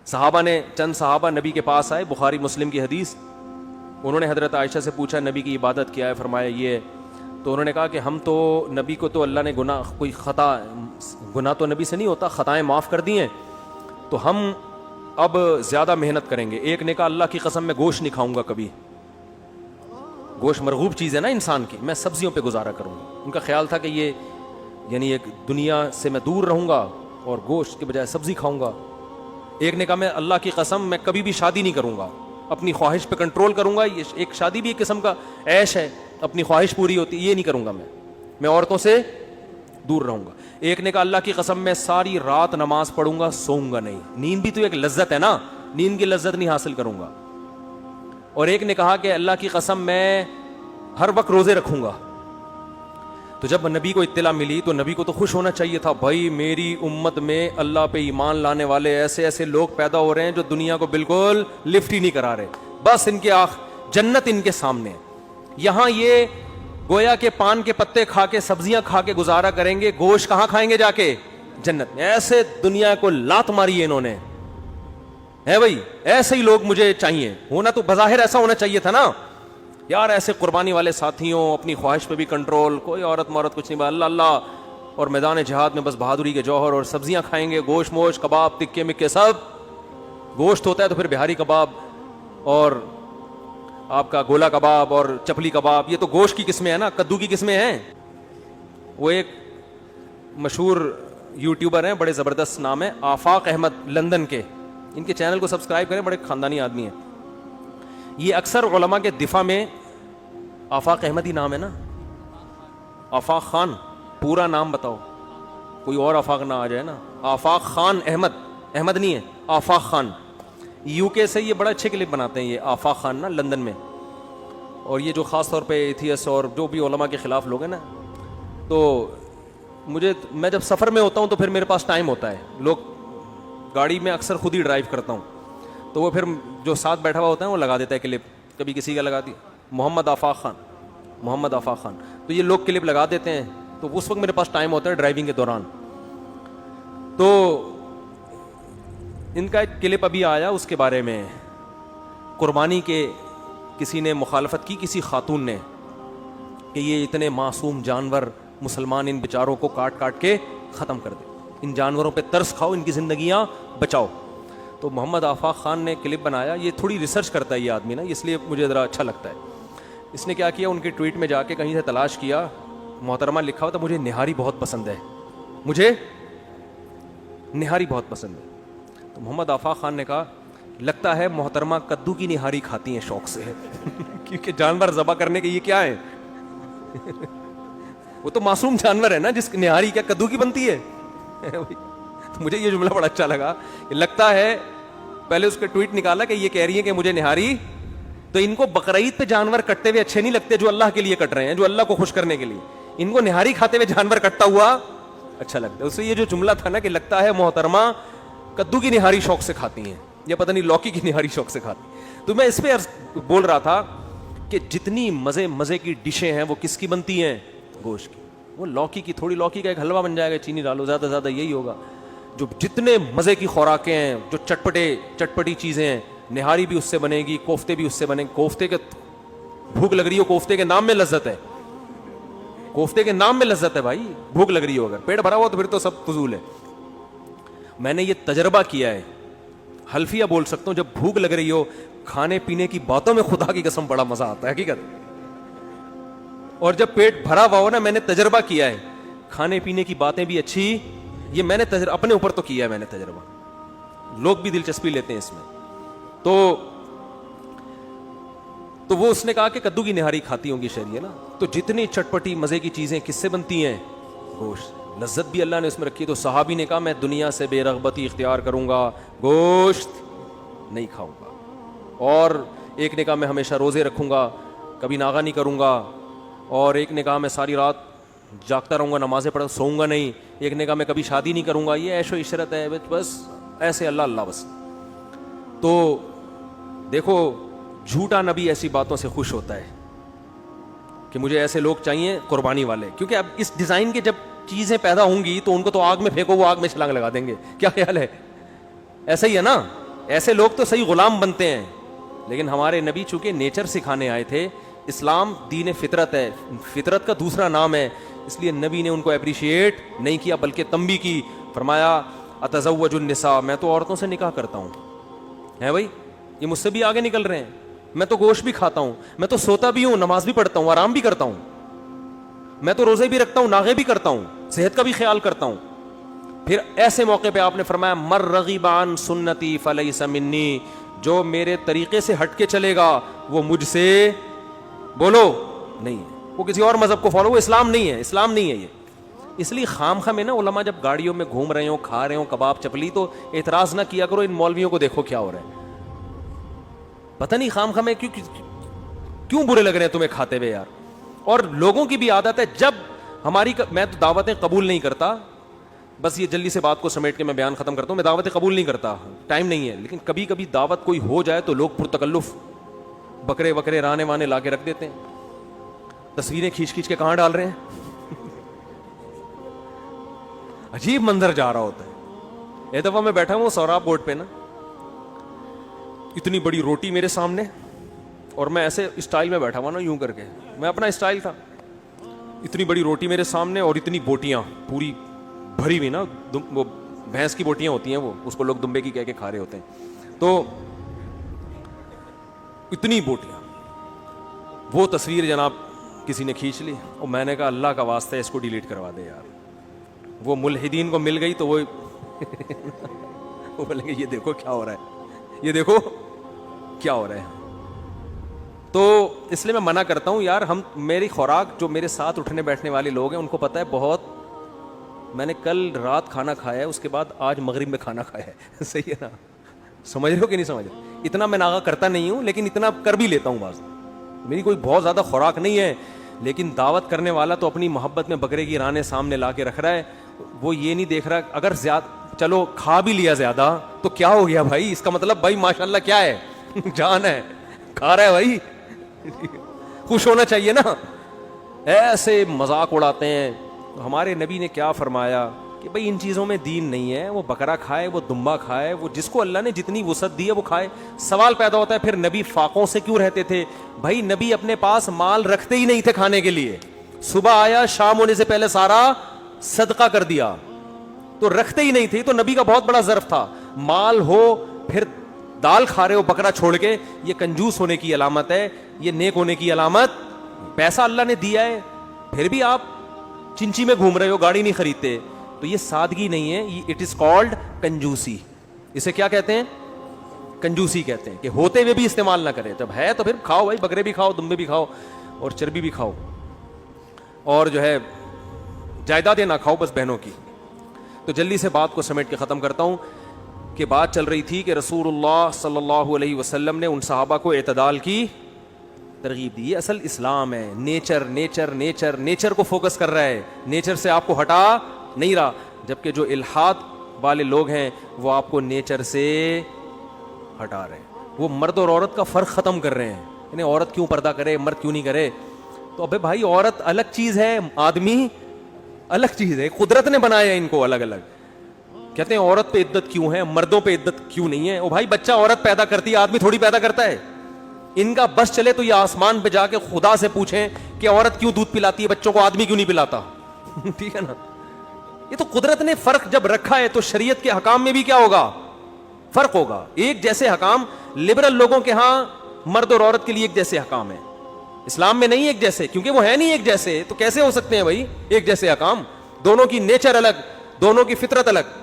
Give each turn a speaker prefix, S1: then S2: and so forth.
S1: چند صحابہ نبی کے پاس آئے, بخاری مسلم کی حدیث. انہوں نے حضرت عائشہ سے پوچھا نبی کی عبادت کیا ہے, فرمایا یہ ہے. تو انہوں نے کہا کہ ہم تو نبی کو تو اللہ نے گناہ تو نبی سے نہیں ہوتا, خطائیں معاف کر دی ہیں, تو ہم اب زیادہ محنت کریں گے. ایک نے کہا اللہ کی قسم میں گوشت نہیں کھاؤں گا کبھی, گوشت مرغوب چیز ہے نا انسان کی, میں سبزیوں پہ گزارا کروں گا. ان کا خیال تھا کہ یہ یعنی ایک دنیا سے میں دور رہوں گا اور گوشت کے بجائے سبزی کھاؤں گا. ایک نے کہا میں اللہ کی قسم میں کبھی بھی شادی نہیں کروں گا, اپنی خواہش پہ کنٹرول کروں گا. یہ ایک شادی بھی ایک قسم کا عیش ہے, اپنی خواہش پوری ہوتی, یہ نہیں کروں گا, میں عورتوں سے دور رہوں گا. ایک نے کہا اللہ کی قسم میں ساری رات نماز پڑھوں گا, سوؤں گا نہیں, نیند بھی تو ایک لذت ہے نا, نیند کی لذت نہیں حاصل کروں گا. اور ایک نے کہا کہ اللہ کی قسم میں ہر وقت روزے رکھوں گا. تو جب نبی کو اطلاع ملی تو نبی کو تو خوش ہونا چاہیے تھا, بھائی میری امت میں اللہ پہ ایمان لانے والے ایسے ایسے لوگ پیدا ہو رہے ہیں جو دنیا کو بالکل لفٹ ہی نہیں کرا رہے, بس ان کے جنت ان کے سامنے. یہاں یہ گویا کے پان کے پتے کھا کے سبزیاں کھا کے گزارا کریں گے, گوشت کہاں کھائیں گے جا کے, جنت میں. ایسے دنیا کو لات ماری ہے انہوں نے, ہے بھائی ایسے ہی لوگ مجھے چاہیے. ہونا تو بظاہر ایسا ہونا چاہیے تھا نا یار, ایسے قربانی والے ساتھیوں, اپنی خواہش پہ بھی کنٹرول, کوئی عورت مورت کچھ نہیں, اللہ اللہ, اور میدان جہاد میں بس بہادری کے جوہر, اور سبزیاں کھائیں گے, گوشت موش کباب تکے مکے سب. گوشت ہوتا ہے تو پھر بہاری کباب اور آپ کا گولا کباب اور چپلی کباب, یہ تو گوشت کی قسمیں ہیں نا, کدو کی قسمیں ہیں. وہ ایک مشہور یوٹیوبر ہیں, بڑے زبردست نام ہے آفاق احمد, لندن کے, ان کے چینل کو سبسکرائب کریں, بڑے خاندانی آدمی ہیں. یہ اکثر علماء کے دفاع میں, آفاق احمد ہی نام ہے نا, آفاق خان, پورا نام بتاؤ, کوئی اور آفاق نہ آ جائے نا. آفاق خان احمد, احمد نہیں ہے, آفاق خان. یو کے سے یہ بڑا اچھے کلپ بناتے ہیں یہ آفاق خان نا, لندن میں. اور یہ جو خاص طور پہ ایتھیس اور جو بھی علماء کے خلاف لوگ ہیں نا, تو میں جب سفر میں ہوتا ہوں تو پھر میرے پاس ٹائم ہوتا ہے, لوگ گاڑی میں اکثر خود ہی ڈرائیو کرتا ہوں, تو وہ پھر جو ساتھ بیٹھا ہوا ہوتا ہے وہ لگا دیتا ہے کلپ, کبھی کسی کا لگا دی, محمد آفاق خان, تو یہ لوگ کلپ لگا دیتے ہیں, تو اس وقت میرے پاس ٹائم ہوتا ہے ڈرائیونگ کے دوران. تو ان کا ایک کلپ ابھی آیا, اس کے بارے میں قربانی کے کسی نے مخالفت کی, کسی خاتون نے, کہ یہ اتنے معصوم جانور مسلمان ان بیچاروں کو کاٹ کاٹ کے ختم کر دے, ان جانوروں پہ ترس کھاؤ, ان کی زندگیاں بچاؤ. تو محمد آفاق خان نے کلپ بنایا, یہ تھوڑی ریسرچ کرتا ہے یہ آدمی نا, اس لیے مجھے ذرا اچھا لگتا ہے. اس نے کیا کیا, ان کے ٹویٹ میں جا کے کہیں سے تلاش کیا, محترمہ لکھا ہوا تھا مجھے نہاری بہت پسند ہے, مجھے نہاری بہت پسند ہے. تو محمد آفاق خان نے کہا لگتا ہے محترمہ کدو کی نہاری کھاتی ہیں شوق سے کیونکہ جانور ذبح کرنے کے یہ کیا ہے وہ تو معصوم جانور ہے نا, جس کی نہاری کیا کدو کی بنتی ہے. مجھے یہ جملہ بڑا اچھا لگا, لگتا ہے پہلے اس کا ٹویٹ نکالا کہ یہ کہہ رہی ہے کہ مجھے نہاری, تو ان کو بقرعید پہ جانور کٹتے ہوئے اچھے نہیں لگتے جو اللہ کے لیے کٹ رہے ہیں, جو اللہ کو خوش کرنے کے لیے, ان کو نہاری کھاتے ہوئے جانور کٹتا ہوا اچھا لگتا ہے. اس سے یہ جو جملہ تھا نا کہ لگتا ہے محترمہ کدو کی نہاری شوق سے کھاتی ہیں, یا پتہ نہیں لوکی کی نہاری شوق سے کھاتی ہیں. تو میں اس پہ بول رہا تھا کہ جتنی مزے کی ڈشیں ہیں وہ کس کی بنتی ہیں, گوشت کی. وہ لوکی کی, تھوڑی لوکی کا ایک حلوہ بن جائے گا, چینی ڈالو, زیادہ سے زیادہ یہی ہوگا. جو جتنے مزے کی خوراکیں ہیں, جو چٹپٹی چیزیں ہیں, نہاری بھی اس سے بنے گی, کوفتے بھی اس سے بنے گی. کوفتے کے بھوک لگ رہی ہو, کوفتے کے نام میں لذت ہے, کوفتے کے نام میں لذت ہے بھائی. بھوک لگ رہی ہو, اگر پیٹ بھرا ہوا تو پھر تو سب فضول ہے. میں نے یہ تجربہ کیا ہے, حلفیہ بول سکتا ہوں, جب بھوک لگ رہی ہو, کھانے پینے کی باتوں میں خدا کی قسم بڑا مزہ آتا ہے حقیقت. اور جب پیٹ بھرا ہوا ہو نا, میں نے تجربہ کیا ہے, کھانے پینے کی باتیں بھی اچھی. یہ میں نے اپنے اوپر تو کیا ہے میں نے تجربہ, لوگ بھی دلچسپی لیتے ہیں اس میں. تو وہ اس نے کہا کہ کدو کی نہاری کھاتی ہوں گی شہری, ہے نا. تو جتنی چٹپٹی مزے کی چیزیں کس سے بنتی ہیں, گوشت. لذت بھی اللہ نے اس میں رکھی. تو صحابی نے کہا میں دنیا سے بے رغبتی اختیار کروں گا, گوشت نہیں کھاؤں گا. اور ایک نے کہا میں ہمیشہ روزے رکھوں گا, کبھی ناغہ نہیں کروں گا. اور ایک نے کہا میں ساری رات جاگتا رہوں گا, نمازیں پڑھ سوؤں گا نہیں. ایک نے کہا میں کبھی شادی نہیں کروں گا, یہ عیش و عشرت ہے بس ایسے اللہ اللہ بس. تو دیکھو جھوٹا نبی ایسی باتوں سے خوش ہوتا ہے کہ مجھے ایسے لوگ چاہیے قربانی والے, کیونکہ اب اس ڈیزائن کے جب چیزیں پیدا ہوں گی تو ان کو تو آگ میں پھینکو, وہ آگ میں چھلانگ لگا دیں گے. کیا خیال ہے, ایسا ہی ہے نا. ایسے لوگ تو صحیح غلام بنتے ہیں، لیکن ہمارے نبی چونکہ نیچر سکھانے آئے تھے، اسلام دین فطرت ہے، فطرت کا دوسرا نام ہے، اس لیے نبی نے ان کو اپریشیٹ نہیں کیا بلکہ تنبیہ کی. فرمایا اتزوج النساء، میں تو عورتوں سے نکاح کرتا ہوں. ہے بھائی، یہ مجھ سے بھی آگے نکل رہے ہیں. میں تو گوشت بھی کھاتا ہوں، میں تو سوتا بھی ہوں، نماز بھی پڑھتا ہوں، آرام بھی کرتا ہوں، میں تو روزے بھی رکھتا ہوں، ناغے بھی کرتا ہوں، صحت کا بھی خیال کرتا ہوں. پھر ایسے موقع پہ آپ نے فرمایا مر رغب عن سنتی فلیس منی، جو میرے طریقے سے ہٹ کے چلے گا وہ مجھ سے بولو نہیں ہے. وہ کسی اور مذہب کو فالو، وہ اسلام نہیں ہے، اسلام نہیں ہے یہ. اس لیے خام خواہ میں نا علماء جب گاڑیوں میں گھوم رہے ہوں، کھا رہے ہوں کباب چپلی، تو اعتراض نہ کیا کرو ان مولویوں کو دیکھو کیا ہو رہا ہے. پتہ نہیں خام خواہ میں کیوں برے لگ رہے ہیں تمہیں کھاتے ہوئے یار. اور لوگوں کی بھی عادت ہے، جب ہماری میں تو دعوتیں قبول نہیں کرتا، بس یہ جلدی سے بات کو سمیٹ کے میں بیان ختم کرتا ہوں. میں دعوتیں قبول نہیں کرتا، ٹائم نہیں ہے، لیکن کبھی کبھی دعوت کوئی ہو جائے تو لوگ پرتکلف بکرے وکرے رانے وانے لا کے رکھ دیتے ہیں، تصویریں کھینچ کھینچ کے کہاں ڈال رہے ہیں. عجیب منظر جا رہا ہوتا ہے. ایک دفعہ میں بیٹھا ہوں سوراب بورڈ پہ نا، اتنی بڑی روٹی میرے سامنے، اور میں ایسے اسٹائل میں بیٹھا ہوا نا، یوں کر کے، میں اپنا اسٹائل تھا، اتنی بڑی روٹی میرے سامنے اور اتنی بوٹیاں پوری بھری ہوئی نا، وہ بھینس کی بوٹیاں ہوتی ہیں، وہ اس کو لوگ دمبے کی کہہ کے کھا رہے ہوتے ہیں، تو اتنی بوٹیاں. وہ تصویر جناب کسی نے کھینچ لی، اور میں نے کہا اللہ کا واسطہ ہے اس کو ڈیلیٹ کروا دے یار. وہ ملحدین کو مل گئی تو وہ بولیں گے یہ دیکھو کیا ہو رہا ہے، یہ دیکھو کیا ہو رہا ہے. تو اس لیے میں منع کرتا ہوں یار. ہم میری خوراک، جو میرے ساتھ اٹھنے بیٹھنے والے لوگ ہیں ان کو پتہ ہے بہت، میں نے کل رات کھانا کھایا ہے، اس کے بعد آج مغرب میں کھانا کھایا ہے. صحیح ہے نا؟ سمجھ رہے ہو کہ نہیں سمجھ رہے؟ اتنا میں ناغا کرتا نہیں ہوں، لیکن اتنا کر بھی لیتا ہوں. بعض میری کوئی بہت زیادہ خوراک نہیں ہے، لیکن دعوت کرنے والا تو اپنی محبت میں بکرے کی رانے سامنے لا کے رکھ رہا ہے. وہ یہ نہیں دیکھ رہا اگر زیادہ چلو کھا بھی لیا زیادہ تو کیا ہو گیا بھائی، اس کا مطلب بھائی ماشاءاللہ کیا ہے، جان ہے، کھا رہا ہے بھائی، خوش ہونا چاہیے نا. ایسے مذاق اڑاتے ہیں. ہمارے نبی نے کیا فرمایا کہ بھائی ان چیزوں میں دین نہیں ہے. وہ بکرا کھائے، وہ دمبا کھائے، وہ جس کو اللہ نے جتنی وسعت دی ہے وہ کھائے. سوال پیدا ہوتا ہے پھر نبی فاقوں سے کیوں رہتے تھے؟ بھائی نبی اپنے پاس مال رکھتے ہی نہیں تھے کھانے کے لیے. صبح آیا، شام ہونے سے پہلے سارا صدقہ کر دیا، تو رکھتے ہی نہیں تھے. تو نبی کا بہت بڑا ظرف تھا. مال ہو پھر دال کھا رہے ہو بکرا چھوڑ کے، یہ کنجوس ہونے کی علامت ہے، یہ نیک ہونے کی علامت. پیسہ اللہ نے دیا ہے پھر بھی آپ چنچی میں گھوم رہے ہو، گاڑی نہیں خریدتے، تو یہ سادگی نہیں ہے. اٹ از کالڈ کنجوسی. اسے کیا کہتے ہیں؟ کنجوسی کہتے ہیں، کہ ہوتے ہوئے بھی استعمال نہ کرے. جب ہے تو پھر کھاؤ بھائی، بکرے بھی کھاؤ، دمبے بھی کھاؤ، اور چربی بھی کھاؤ، اور جو ہے جائیدادیں نہ کھاؤ بس بہنوں کی. تو جلدی سے بات کو سمیٹ کے ختم کرتا ہوں کہ بات چل رہی تھی کہ رسول اللہ صلی اللہ علیہ وسلم نے ان صحابہ کو اعتدال کی ترغیب دی. یہ اصل اسلام ہے. نیچر نیچر نیچر نیچر کو فوکس کر رہا ہے، نیچر سے آپ کو ہٹا نہیں رہا. جبکہ جو الحاد والے لوگ ہیں وہ آپ کو نیچر سے ہٹا رہے ہیں. وہ مرد اور عورت کا فرق ختم کر رہے ہیں. یعنی عورت کیوں پردہ کرے، مرد کیوں نہیں کرے؟ تو ابے بھائی عورت الگ چیز ہے، آدمی الگ چیز ہے. قدرت نے بنایا ہے ان کو الگ الگ. کہتے ہیں عورت پہ عدت کیوں ہے، مردوں پہ عدت کیوں نہیں ہے؟ او بھائی بچہ عورت پیدا کرتی ہے، آدمی تھوڑی پیدا کرتا ہے. ان کا بس چلے تو یہ آسمان پہ جا کے خدا سے پوچھیں کہ عورت کیوں دودھ پلاتی ہے بچوں کو، آدمی کیوں نہیں پلاتا. ٹھیک ہے نا؟ یہ تو قدرت نے فرق جب رکھا ہے تو شریعت کے حکام میں بھی کیا ہوگا؟ فرق ہوگا. ایک جیسے حکام لبرل لوگوں کے ہاں مرد اور عورت کے لیے ایک جیسے حکام ہیں، اسلام میں نہیں ایک جیسے، کیونکہ وہ ہے نہیں ایک جیسے. تو کیسے ہو سکتے ہیں بھائی ایک جیسے حکام؟ دونوں کی نیچر الگ، دونوں کی فطرت الگ.